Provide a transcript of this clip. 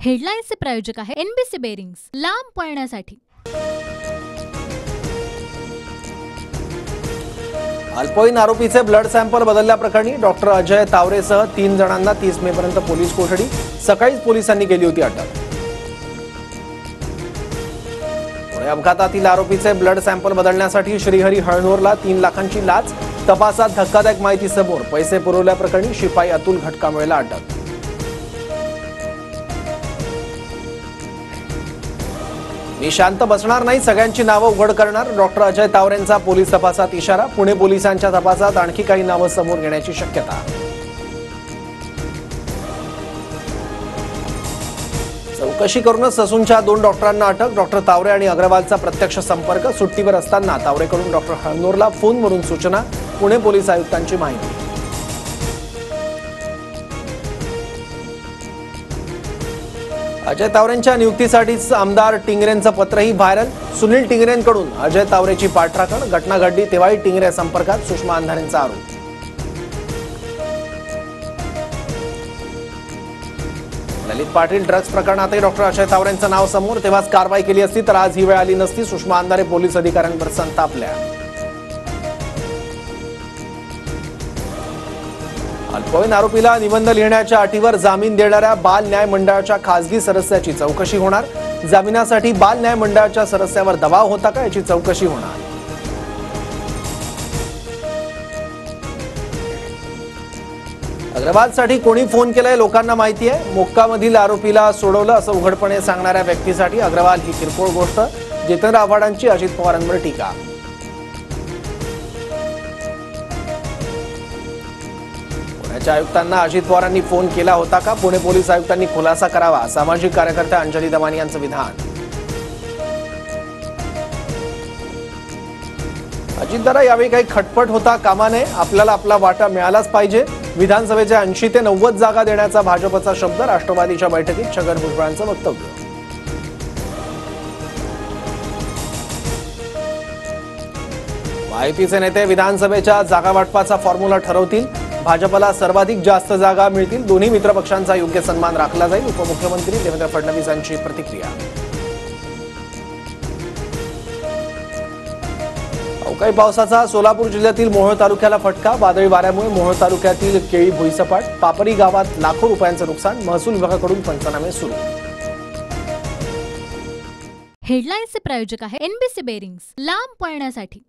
हेडलाईन्सचे प्रायोजक आहे NBC bearings, लांब पळण्यासाठी। अल्पवयीन आरोपीचे ब्लड सॅम्पल बदलल्याप्रकरणी डॉक्टर अजय तावरेसह 3 जणांना 30 मे पर्यंत पोलीस कोठडी। सकाळीच पोलिसांनी केली होती अटक। पुणे अपघातातील आरोपीचे ब्लड सॅम्पल बदलण्यासाठी श्रीहरी हळनोरला 3 लाखांची लाच। तपासात धक्कादायक माहिती समोर। पैसे पुरवल्याप्रकरणी शिपाई अतुल घटकामुळेला अटक। मी शांत बसणार नाही, सगळ्यांची नावं उघड करणार। डॉक्टर अजय तावरेंचा पोलीस तपासात इशारा। पुणे पोलिसांच्या तपासात आणखी काही नावं समोर येण्याची शक्यता। चौकशी करूनच ससूनच्या 2 डॉक्टरांना अटक। डॉक्टर तावरे आणि अग्रवालचा प्रत्यक्ष संपर्क। सुट्टीवर असताना तावरेकडून डॉक्टर हळनोरला फोनवरून सूचना। पुणे पोलीस आयुक्तांची माहिती। अजय तावरेंच्या नियुक्तीसाठीच आमदार टिंगरेंचं पत्रही व्हायरल। सुनील टिंगरेंकडून अजय तावरेची पाठराखण। घटना घडली तेव्हाही टिंगरे संपर्कात, सुषमा अंधारेंचा आरोप। ललित पाटील ड्रग्ज प्रकरणातही डॉक्टर अजय तावरेंचं नाव समोर। तेव्हाच कारवाई केली असती तर आज ही वेळ आली नसती। सुषमा अंधारे पोलीस अधिकाऱ्यांवर संतापल्या। अल्पवयीन आरोपीला निबंध लिहिण्याच्या अटीवर जामीन देणाऱ्या बाल न्याय मंडळाच्या खासगी सदस्याची चौकशी होणार। जामिनासाठी बाल न्याय मंडळाच्या सदस्यावर दबाव होता का याची चौकशी होणार। अग्रवालसाठी कोणी फोन केलाय लोकांना माहिती आहे। मोक्कामधील आरोपीला सोडवलं असं उघडपणे सांगणाऱ्या व्यक्तीसाठी अग्रवाल ही किरकोळ गोष्ट। जितेंद्र आव्हाडांची अजित पवारांवर टीका। पुण्याच्या आयुक्तांना अजित पवारांनी फोन केला होता का? पुणे पोलीस आयुक्तांनी खुलासा करावा। सामाजिक कार्यकर्त्या अंजली दमानी यांचं विधान। अजितदादा यावेळी काही खटपट होता कामा नये। आपल्याला आपला वाटा मिळालाच पाहिजे। विधानसभेच्या 80 ते 90 जागा देण्याचा भाजपचा शब्द। राष्ट्रवादीच्या बैठकीत छगन भुजबळांचं वक्तव्य। महायुतीचे नेते विधानसभेच्या जागा वाटपाचा फॉर्म्युला ठरवतील। भाजपला सर्वाधिक जास्त जागा मिळतील। दोन्ही मित्रपक्षांचा योग्य सन्मान राखला जाईल। उपमुख्यमंत्री देवेंद्र फडणवीस यांची प्रतिक्रिया। अवकाळी पावसाचा सोलापूर जिल्ह्यातील मोहोळ तालुक्याला फटका। वादळी वाऱ्यामुळे मोहोळ तालुक्यातील केळी भुईसपाट। पापरी गावात लाखो रुपयांचं नुकसान। महसूल विभागाकडून पंचनामे सुरू। हेडलाईन्सचे प्रायोजक आहे एनबीसी बेरिंग्स, लांब पळण्यासाठी।